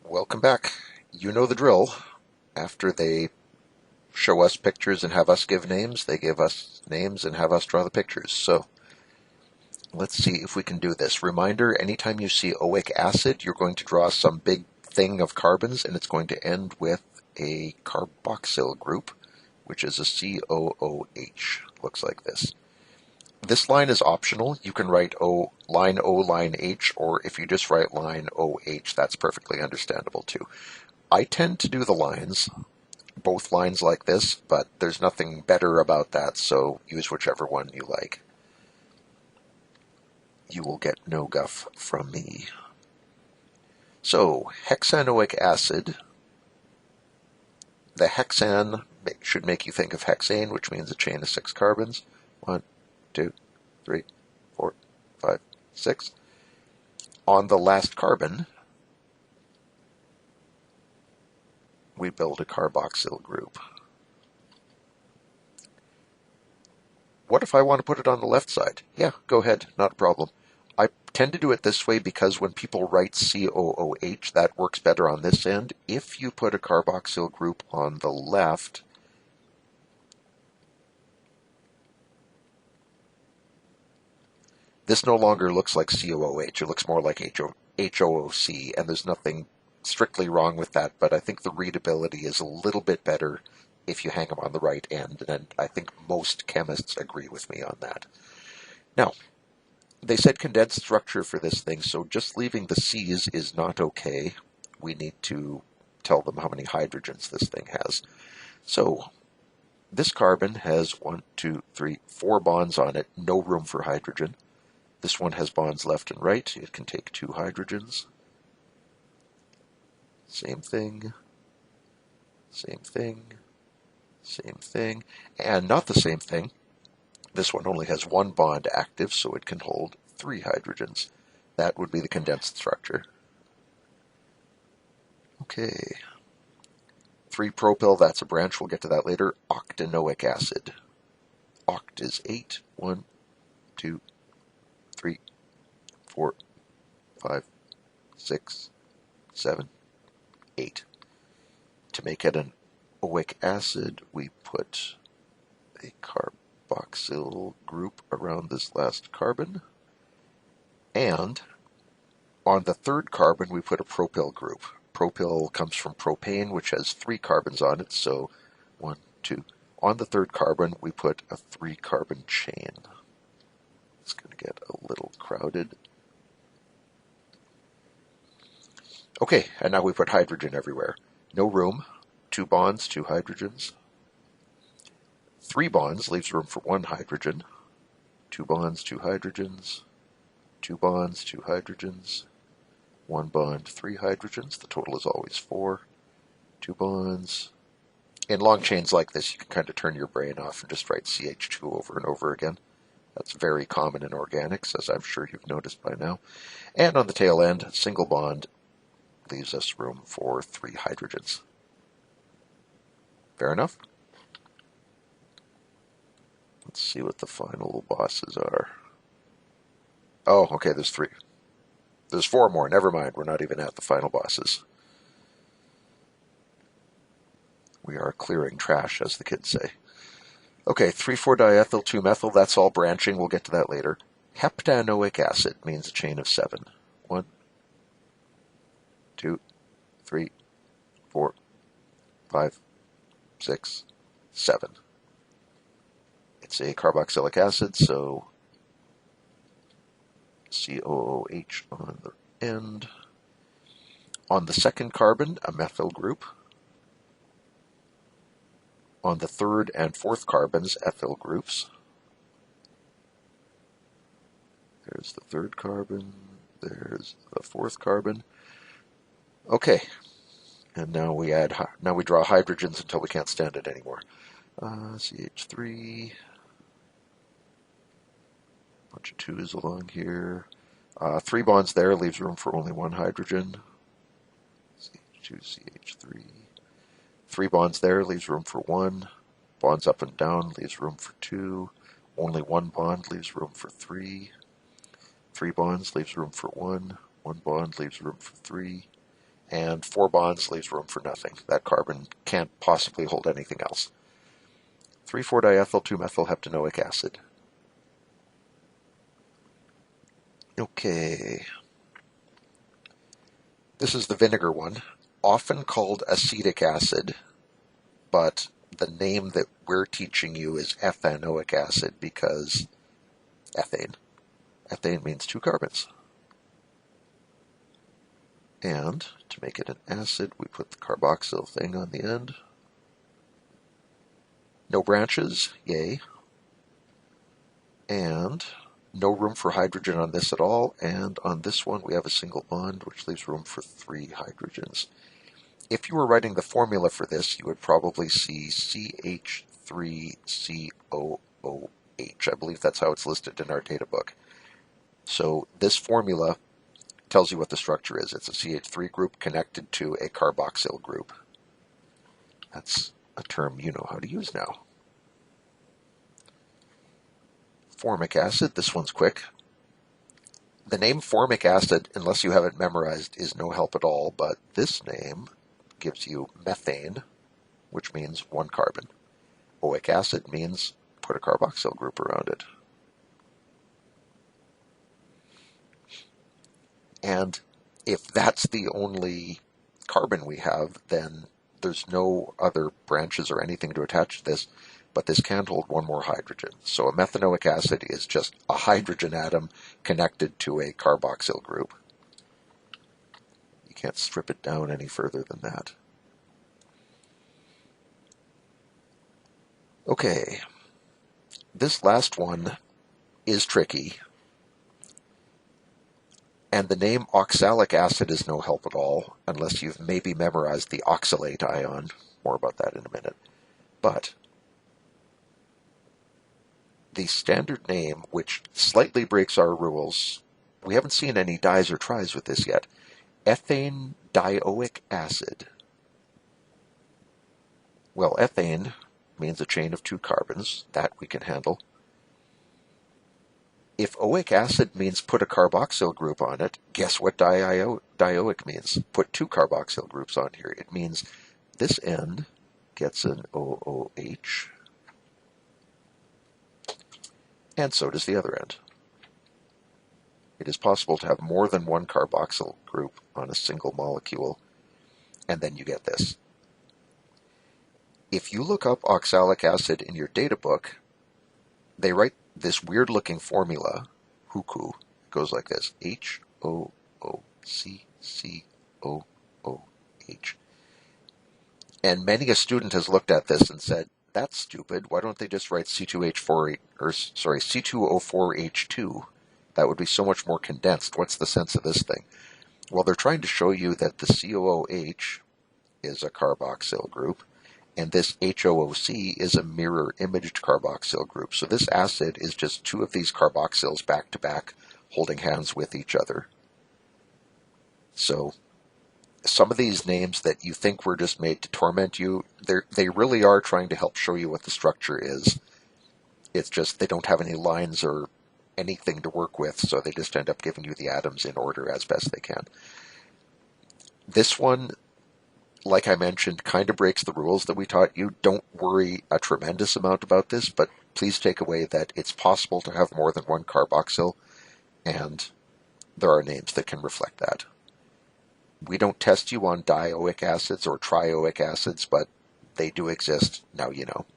Welcome back. You know the drill. After they show us pictures and have us give names, they give us names and have us draw the pictures. So let's see if we can do this. Reminder, anytime you see oic acid, you're going to draw some big thing of carbons, and it's going to end with a carboxyl group, which is a COOH. Looks like this. This line is optional. You can write line O, line H, or if you just write line OH, that's perfectly understandable too. I tend to do the lines, both lines like this, but there's nothing better about that, so use whichever one you like. You will get no guff from me. So, hexanoic acid. The hexan should make you think of hexane, which means a chain of 6 carbons. 1, 2, 3, 4, 5, 6. On the last carbon, we build a carboxyl group. What if I want to put it on the left side? Yeah, go ahead, not a problem. I tend to do it this way because when people write COOH, that works better on this end. If you put a carboxyl group on the left, this no longer looks like COOH. It looks more like HOOC, and there's nothing strictly wrong with that, but I think the readability is a little bit better if you hang them on the right end, and I think most chemists agree with me on that. Now, they said condensed structure for this thing, so just leaving the C's is not okay. We need to tell them how many hydrogens this thing has. So, this carbon has 1, 2, 3, 4 bonds on it, no room for hydrogen. This one has bonds left and right. It can take 2 hydrogens. Same thing, same thing, same thing, and not the same thing. This one only has 1 bond active, so it can hold 3 hydrogens. That would be the condensed structure. Okay. 3-propyl, that's a branch. We'll get to that later. Octanoic acid. Oct is 8. 1, 2, 3, 4, 5, 6, 7, 8. To make it an oic acid, we put a carboxyl group around this last carbon. And on the 3rd carbon, we put a propyl group. Propyl comes from propane, which has 3 carbons on it, so 1, 2. On the 3rd carbon, we put a 3-carbon chain. It's going to get a little crowded. Okay, and now we put hydrogen everywhere. No room. 2 bonds, 2 hydrogens. 3 bonds leaves room for 1 hydrogen. 2 bonds, 2 hydrogens. 2 bonds, 2 hydrogens. 1 bond, 3 hydrogens. The total is always 4. 2 bonds. In long chains like this, you can kind of turn your brain off and just write CH2 over and over again. That's very common in organics, as I'm sure you've noticed by now. And on the tail end, single bond leaves us room for 3 hydrogens. Fair enough? Let's see what the final bosses are. Oh, okay, there's 3. There's 4 more. Never mind, we're not even at the final bosses. We are clearing trash, as the kids say. Okay, 3,4-diethyl, 2-methyl, that's all branching. We'll get to that later. Heptanoic acid means a chain of 7. 1, 2, 3, 4, 5, 6, 7. It's a carboxylic acid, so COOH on the end. On the 2nd carbon, a methyl group. On the 3rd and 4th carbons, ethyl groups. There's the 3rd carbon. There's the 4th carbon. Okay, and now we draw hydrogens until we can't stand it anymore. CH3. Bunch of 2's along here. 3 bonds there leaves room for only 1 hydrogen. CH2, CH3. 3 bonds there leaves room for 1. Bonds up and down leaves room for 2. Only 1 bond leaves room for 3. 3 bonds leaves room for 1. 1 bond leaves room for 3. and 4 bonds leaves room for nothing. That carbon can't possibly hold anything else. 3,4-diethyl 2-methylheptanoic acid. Okay. This is the vinegar one, often called acetic acid, but the name that we're teaching you is ethanoic acid because ethane. Ethane means 2 carbons. And to make it an acid, we put the carboxyl thing on the end. No branches, yay. And no room for hydrogen on this at all. And on this one, we have a single bond, which leaves room for 3 hydrogens. If you were writing the formula for this, you would probably see CH3COOH. I believe that's how it's listed in our data book. So this formula tells you what the structure is. It's a CH3 group connected to a carboxyl group. That's a term you know how to use now. Formic acid, this one's quick. The name formic acid, unless you have it memorized, is no help at all, but this name gives you methane, which means 1 carbon. Oic acid means put a carboxyl group around it. And if that's the only carbon we have, then there's no other branches or anything to attach to this, but this can hold 1 more hydrogen. So a methanoic acid is just a hydrogen atom connected to a carboxyl group. You can't strip it down any further than that. Okay, this last one is tricky. And the name oxalic acid is no help at all, unless you've maybe memorized the oxalate ion. More about that in a minute. But the standard name, which slightly breaks our rules, we haven't seen any dis or tris with this yet, ethane dioic acid. Well, ethane means a chain of 2 carbons. That we can handle. If oic acid means put a carboxyl group on it, guess what dioic means? Put 2 carboxyl groups on here. It means this end gets an OOH, and so does the other end. It is possible to have more than 1 carboxyl group on a single molecule, and then you get this. If you look up oxalic acid in your data book, they write this weird-looking formula, HOOCU. It goes like this, HOOCCOOH. And many a student has looked at this and said, that's stupid. Why don't they just write C2O4H2? That would be so much more condensed. What's the sense of this thing? Well, they're trying to show you that the COOH is a carboxyl group, and this HOOC is a mirror-imaged carboxyl group. So this acid is just 2 of these carboxyls back to back, holding hands with each other. So some of these names that you think were just made to torment you, they really are trying to help show you what the structure is. It's just they don't have any lines or anything to work with, so they just end up giving you the atoms in order as best they can. This one, like I mentioned, kind of breaks the rules that we taught you. Don't worry a tremendous amount about this, but please take away that it's possible to have more than 1 carboxyl, and there are names that can reflect that. We don't test you on dioic acids or trioic acids, but they do exist. Now you know.